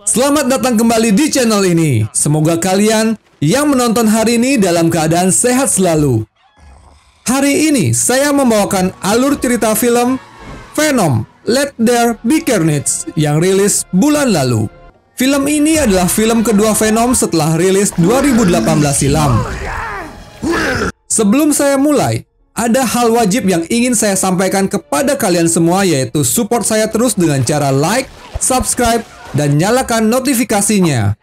Selamat datang kembali di channel ini. Semoga kalian yang menonton hari ini dalam keadaan sehat selalu. Hari ini saya membawakan alur cerita film Venom: Let There Be Carnage yang rilis bulan lalu. Film ini adalah film kedua Venom setelah rilis 2018 silam. Sebelum saya mulai, ada hal wajib yang ingin saya sampaikan kepada kalian semua, yaitu support saya terus dengan cara like, subscribe, dan nyalakan notifikasinya.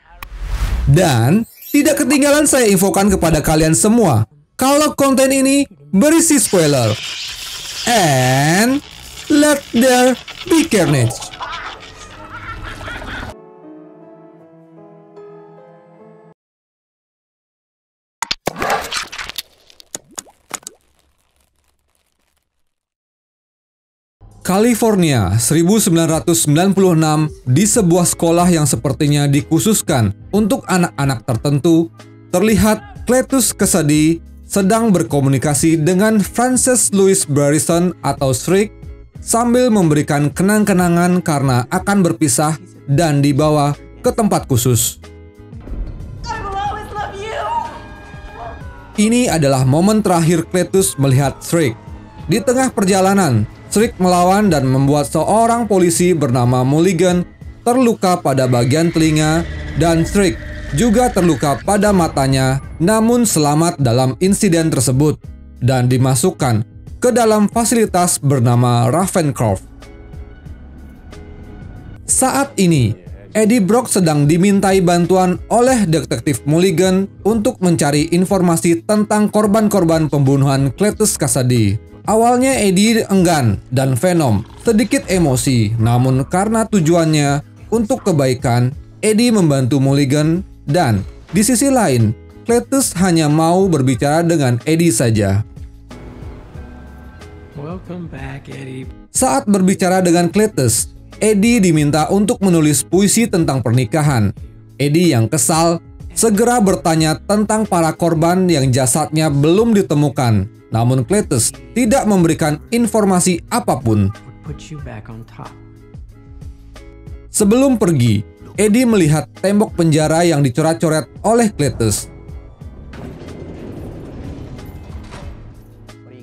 Dan tidak ketinggalan saya infokan kepada kalian semua kalau konten ini berisi spoiler. And let there be carnage. California, 1996, di sebuah sekolah yang sepertinya dikhususkan untuk anak-anak tertentu, terlihat Cletus Kasady sedang berkomunikasi dengan Frances Louise Barrison atau Shriek sambil memberikan kenang-kenangan karena akan berpisah dan dibawa ke tempat khusus. Ini adalah momen terakhir Cletus melihat Shriek. Di tengah perjalanan, Shriek melawan dan membuat seorang polisi bernama Mulligan terluka pada bagian telinga dan Shriek juga terluka pada matanya, namun selamat dalam insiden tersebut dan dimasukkan ke dalam fasilitas bernama Ravencroft. Saat ini, Eddie Brock sedang dimintai bantuan oleh detektif Mulligan untuk mencari informasi tentang korban-korban pembunuhan Cletus Kasady. Awalnya Eddie enggan dan Venom sedikit emosi, namun karena tujuannya untuk kebaikan, Eddie membantu Mulligan dan di sisi lain, Cletus hanya mau berbicara dengan Eddie saja. Welcome back, Eddie. Saat berbicara dengan Cletus, Eddie diminta untuk menulis puisi tentang pernikahan. Eddie yang kesal segera bertanya tentang para korban yang jasadnya belum ditemukan. Namun Cletus tidak memberikan informasi apapun. Sebelum pergi, Eddie melihat tembok penjara yang dicoret-coret oleh Cletus.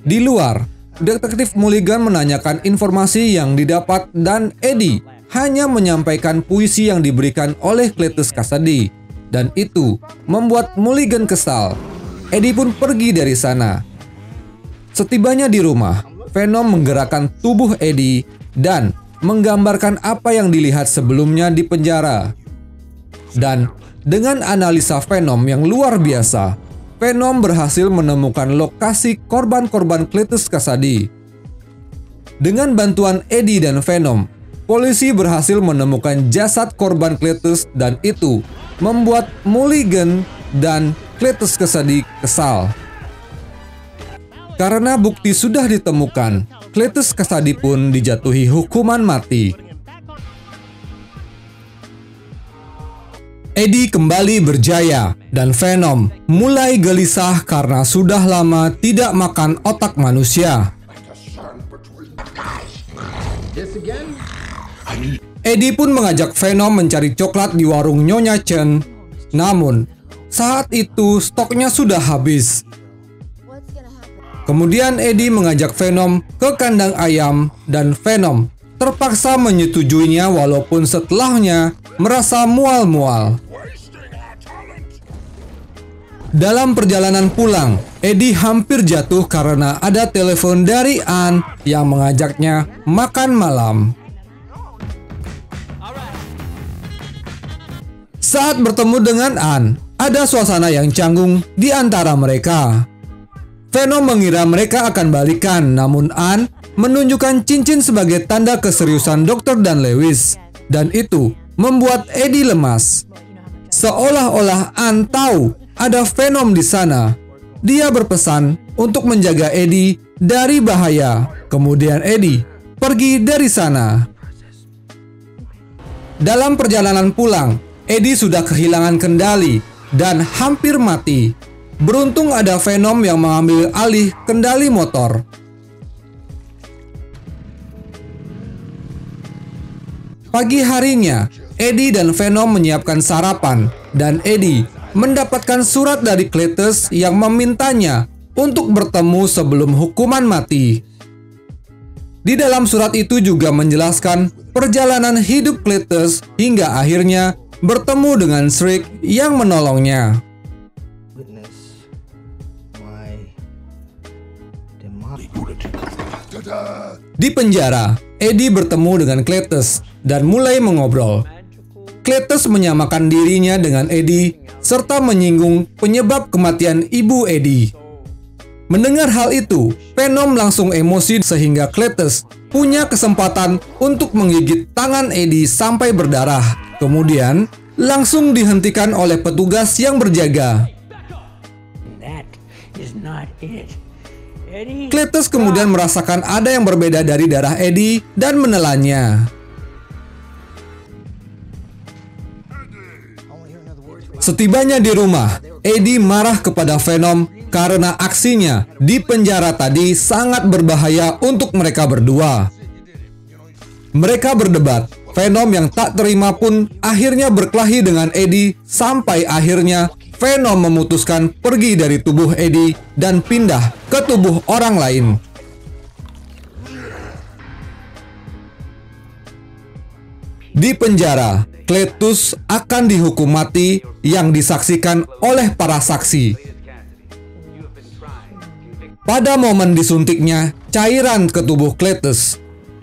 Di luar, detektif Mulligan menanyakan informasi yang didapat dan Eddie hanya menyampaikan puisi yang diberikan oleh Cletus Kasady. Dan itu membuat Mulligan kesal. Eddie pun pergi dari sana. Setibanya di rumah, Venom menggerakkan tubuh Eddie dan menggambarkan apa yang dilihat sebelumnya di penjara. Dan dengan analisa Venom yang luar biasa, Venom berhasil menemukan lokasi korban-korban Cletus Kasady. Dengan bantuan Eddie dan Venom, polisi berhasil menemukan jasad korban Cletus dan itu membuat Mulligan dan Cletus Kasady kesal. Karena bukti sudah ditemukan, Cletus Kasady pun dijatuhi hukuman mati. Eddie kembali berjaya dan Venom mulai gelisah karena sudah lama tidak makan otak manusia. Eddie pun mengajak Venom mencari coklat di warung Nyonya Chen. Namun, saat itu stoknya sudah habis. Kemudian Eddie mengajak Venom ke kandang ayam dan Venom terpaksa menyetujuinya walaupun setelahnya merasa mual-mual. Dalam perjalanan pulang, Eddie hampir jatuh karena ada telepon dari Anne yang mengajaknya makan malam. Saat bertemu dengan Anne, ada suasana yang canggung di antara mereka. Venom mengira mereka akan balikan, namun Anne menunjukkan cincin sebagai tanda keseriusan Dr. dan Lewis. Dan itu membuat Eddie lemas. Seolah-olah Anne tahu ada Venom di sana. Dia berpesan untuk menjaga Eddie dari bahaya. Kemudian Eddie pergi dari sana. Dalam perjalanan pulang, Eddie sudah kehilangan kendali dan hampir mati. Beruntung ada Venom yang mengambil alih kendali motor. Pagi harinya, Eddie dan Venom menyiapkan sarapan, dan Eddie mendapatkan surat dari Cletus yang memintanya untuk bertemu sebelum hukuman mati. Di dalam surat itu juga menjelaskan perjalanan hidup Cletus hingga akhirnya bertemu dengan Shriek yang menolongnya. Di penjara, Eddie bertemu dengan Cletus dan mulai mengobrol. Cletus menyamakan dirinya dengan Eddie serta menyinggung penyebab kematian ibu Eddie. Mendengar hal itu, Venom langsung emosi sehingga Cletus punya kesempatan untuk menggigit tangan Eddie sampai berdarah. Kemudian, langsung dihentikan oleh petugas yang berjaga. Cletus kemudian merasakan ada yang berbeda dari darah Eddie dan menelannya. Setibanya di rumah, Eddie marah kepada Venom karena aksinya di penjara tadi sangat berbahaya untuk mereka berdua. Mereka berdebat. Venom yang tak terima pun akhirnya berkelahi dengan Eddie sampai akhirnya Venom memutuskan pergi dari tubuh Eddie dan pindah ke tubuh orang lain. Di penjara, Cletus akan dihukum mati yang disaksikan oleh para saksi. Pada momen disuntiknya cairan ke tubuh Cletus,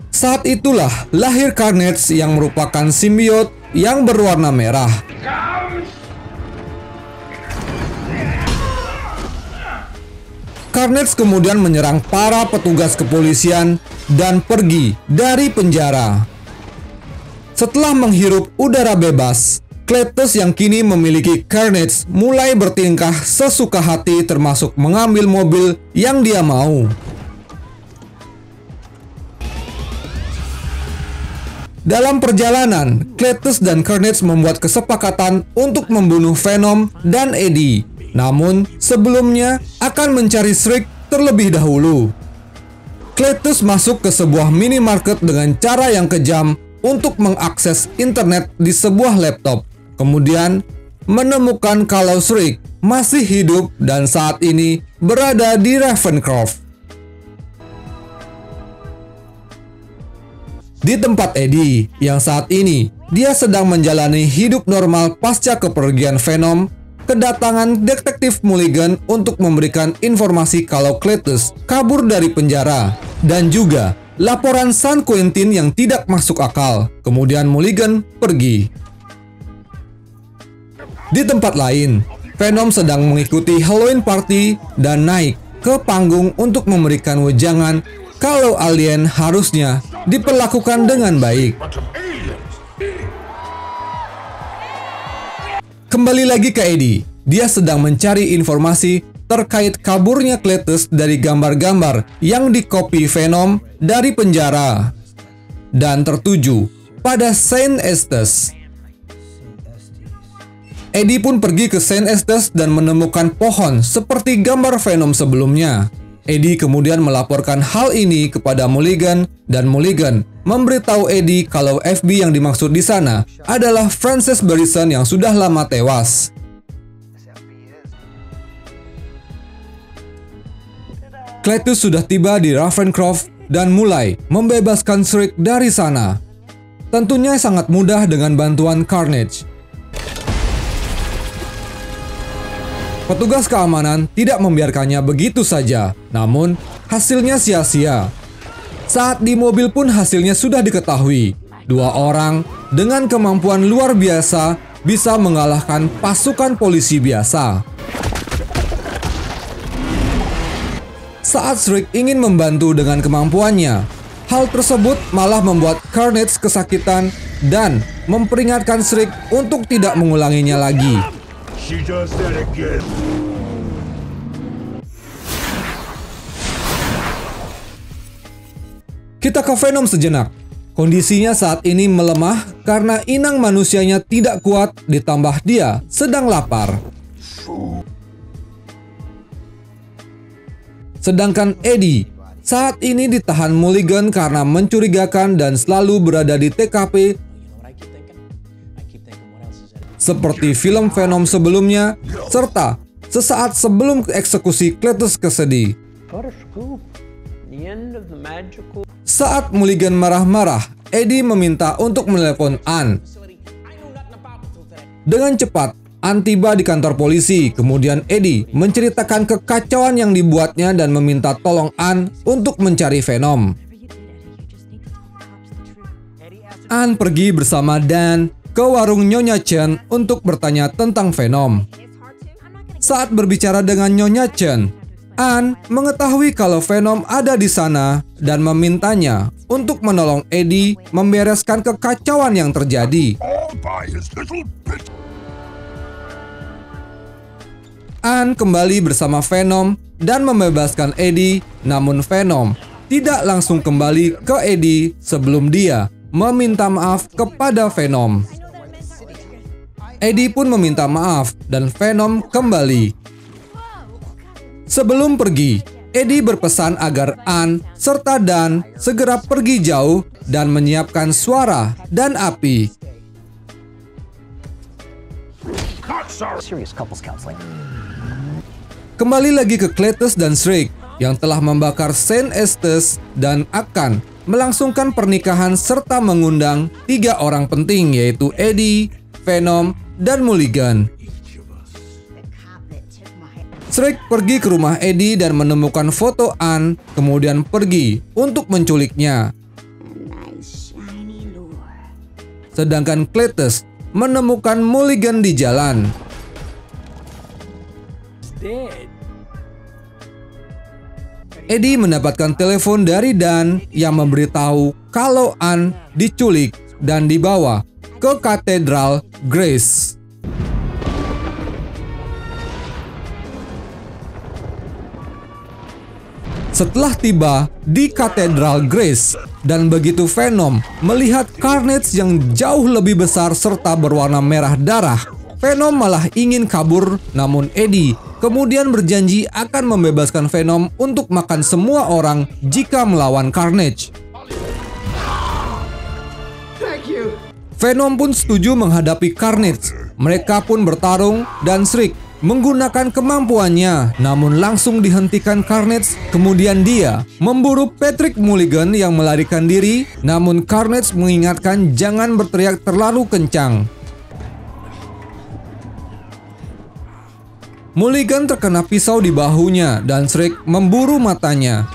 saat itulah lahir Carnage yang merupakan simbiot yang berwarna merah. Carnage kemudian menyerang para petugas kepolisian dan pergi dari penjara. Setelah menghirup udara bebas, Cletus yang kini memiliki Carnage mulai bertingkah sesuka hati termasuk mengambil mobil yang dia mau. Dalam perjalanan, Cletus dan Carnage membuat kesepakatan untuk membunuh Venom dan Eddie. Namun, sebelumnya akan mencari Shriek terlebih dahulu. Cletus masuk ke sebuah minimarket dengan cara yang kejam untuk mengakses internet di sebuah laptop. Kemudian, menemukan kalau Shriek masih hidup dan saat ini berada di Ravencroft. Di tempat Eddie, yang saat ini dia sedang menjalani hidup normal pasca kepergian Venom, kedatangan detektif Mulligan untuk memberikan informasi kalau Cletus kabur dari penjara dan juga laporan San Quentin yang tidak masuk akal. Kemudian Mulligan pergi. Di tempat lain, Venom sedang mengikuti Halloween party dan naik ke panggung untuk memberikan wejangan kalau alien harusnya diperlakukan dengan baik. Kembali lagi ke Eddie, dia sedang mencari informasi terkait kaburnya Cletus dari gambar-gambar yang dikopi Venom dari penjara dan tertuju pada Saint Estes. Eddie pun pergi ke Saint Estes dan menemukan pohon seperti gambar Venom sebelumnya. Eddie kemudian melaporkan hal ini kepada Mulligan dan Mulligan memberitahu Eddie kalau FB yang dimaksud di sana adalah Frances Barrison yang sudah lama tewas. Cletus sudah tiba di Ravencroft dan mulai membebaskan Shriek dari sana. Tentunya sangat mudah dengan bantuan Carnage. Petugas keamanan tidak membiarkannya begitu saja, namun hasilnya sia-sia. Saat di mobil pun hasilnya sudah diketahui. Dua orang dengan kemampuan luar biasa bisa mengalahkan pasukan polisi biasa. Saat Shriek ingin membantu dengan kemampuannya, hal tersebut malah membuat Carnage kesakitan dan memperingatkan Shriek untuk tidak mengulanginya lagi. She does that again. Kita ke Venom sejenak. Kondisinya saat ini melemah karena inang manusianya tidak kuat ditambah dia sedang lapar. Sedangkan Eddie saat ini ditahan Mulligan karena mencurigakan dan selalu berada di TKP seperti film Venom sebelumnya, serta sesaat sebelum eksekusi Cletus Kasady. Saat Mulligan marah-marah, Eddie meminta untuk menelepon Ann. Dengan cepat, Ann tiba di kantor polisi. Kemudian Eddie menceritakan kekacauan yang dibuatnya dan meminta tolong Ann untuk mencari Venom. Ann pergi bersama Dan ke warung Nyonya Chen untuk bertanya tentang Venom. Saat berbicara dengan Nyonya Chen, Ann mengetahui kalau Venom ada di sana dan memintanya untuk menolong Eddie membereskan kekacauan yang terjadi. Ann kembali bersama Venom dan membebaskan Eddie, namun Venom tidak langsung kembali ke Eddie sebelum dia meminta maaf kepada Venom. Eddie pun meminta maaf dan Venom kembali. Sebelum pergi, Eddie berpesan agar Ann serta Dan segera pergi jauh dan menyiapkan suara dan api. Kembali lagi ke Cletus dan Shriek yang telah membakar Saint Estes dan akan melangsungkan pernikahan serta mengundang 3 orang penting, yaitu Eddie, Venom, dan Mulligan. Shriek pergi ke rumah Eddie dan menemukan foto Ann, kemudian pergi untuk menculiknya. Sedangkan Cletus menemukan Mulligan di jalan. Eddie mendapatkan telepon dari Dan yang memberitahu kalau Ann diculik dan dibawa ke Katedral Grace. Setelah tiba di Katedral Grace dan begitu Venom melihat Carnage yang jauh lebih besar serta berwarna merah darah, Venom malah ingin kabur, namun Eddie kemudian berjanji akan membebaskan Venom untuk makan semua orang jika melawan Carnage. Venom pun setuju menghadapi Carnage. Mereka pun bertarung dan Shriek menggunakan kemampuannya, namun langsung dihentikan Carnage. Kemudian dia memburu Patrick Mulligan yang melarikan diri, namun Carnage mengingatkan jangan berteriak terlalu kencang. Mulligan terkena pisau di bahunya dan Shriek memburu matanya.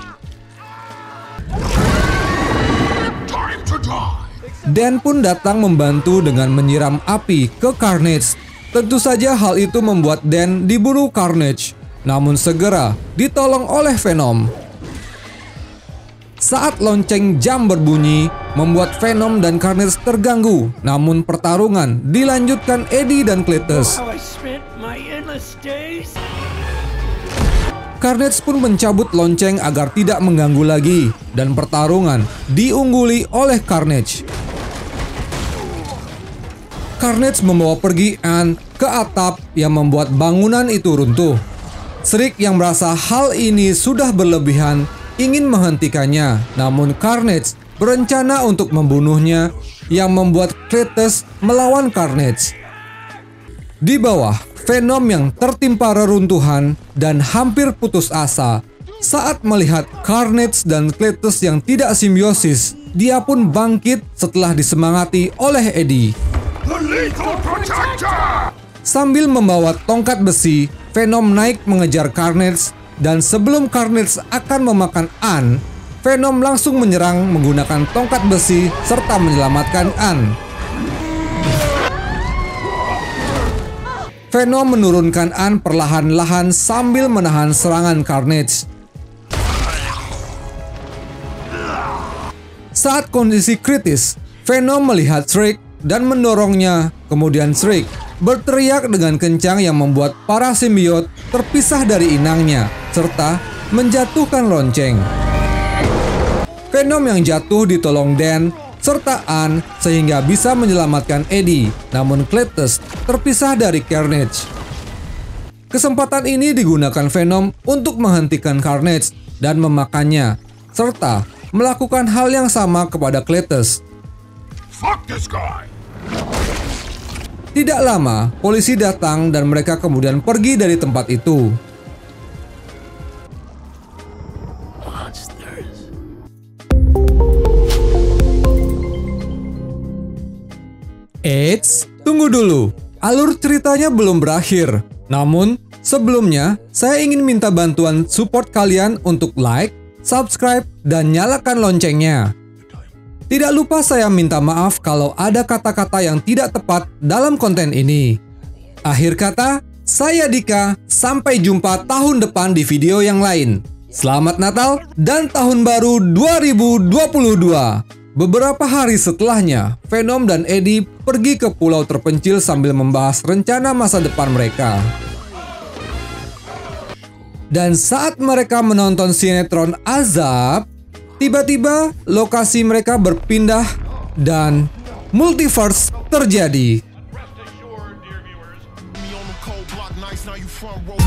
Dan pun datang membantu dengan menyiram api ke Carnage. Tentu saja hal itu membuat Dan diburu Carnage, namun segera ditolong oleh Venom. Saat lonceng jam berbunyi, membuat Venom dan Carnage terganggu, namun pertarungan dilanjutkan Eddie dan Cletus. Carnage pun mencabut lonceng agar tidak mengganggu lagi, dan pertarungan diungguli oleh Carnage. Carnage membawa pergi Ann ke atap yang membuat bangunan itu runtuh. Shriek yang merasa hal ini sudah berlebihan ingin menghentikannya, namun Carnage berencana untuk membunuhnya yang membuat Cletus melawan Carnage. Di bawah, Venom yang tertimpa reruntuhan dan hampir putus asa saat melihat Carnage dan Cletus yang tidak simbiosis. Dia pun bangkit setelah disemangati oleh Eddie. Sambil membawa tongkat besi, Venom naik mengejar Carnage, dan sebelum Carnage akan memakan Ann, Venom langsung menyerang menggunakan tongkat besi serta menyelamatkan Ann. Venom menurunkan Ann perlahan-lahan sambil menahan serangan Carnage. Saat kondisi kritis, Venom melihat Shriek dan mendorongnya. Kemudian Shriek berteriak dengan kencang yang membuat para simbiot terpisah dari inangnya, serta menjatuhkan lonceng. Venom yang jatuh ditolong Dan serta Ann sehingga bisa menyelamatkan Eddie, namun Cletus terpisah dari Carnage. Kesempatan ini digunakan Venom untuk menghentikan Carnage dan memakannya, serta melakukan hal yang sama kepada Cletus. Fuck this guy. Tidak lama, polisi datang dan mereka kemudian pergi dari tempat itu. Eits, tunggu dulu. Alur ceritanya belum berakhir. Namun, sebelumnya saya ingin minta bantuan support kalian untuk like, subscribe, dan nyalakan loncengnya. Tidak lupa saya minta maaf kalau ada kata-kata yang tidak tepat dalam konten ini. Akhir kata, saya Dika, sampai jumpa tahun depan di video yang lain. Selamat Natal dan Tahun Baru 2022. Beberapa hari setelahnya, Venom dan Eddie pergi ke pulau terpencil sambil membahas rencana masa depan mereka. Dan saat mereka menonton sinetron Azab, tiba-tiba lokasi mereka berpindah dan multiverse terjadi. Rest assured, dear viewers, me on the cold block nights, now you front row.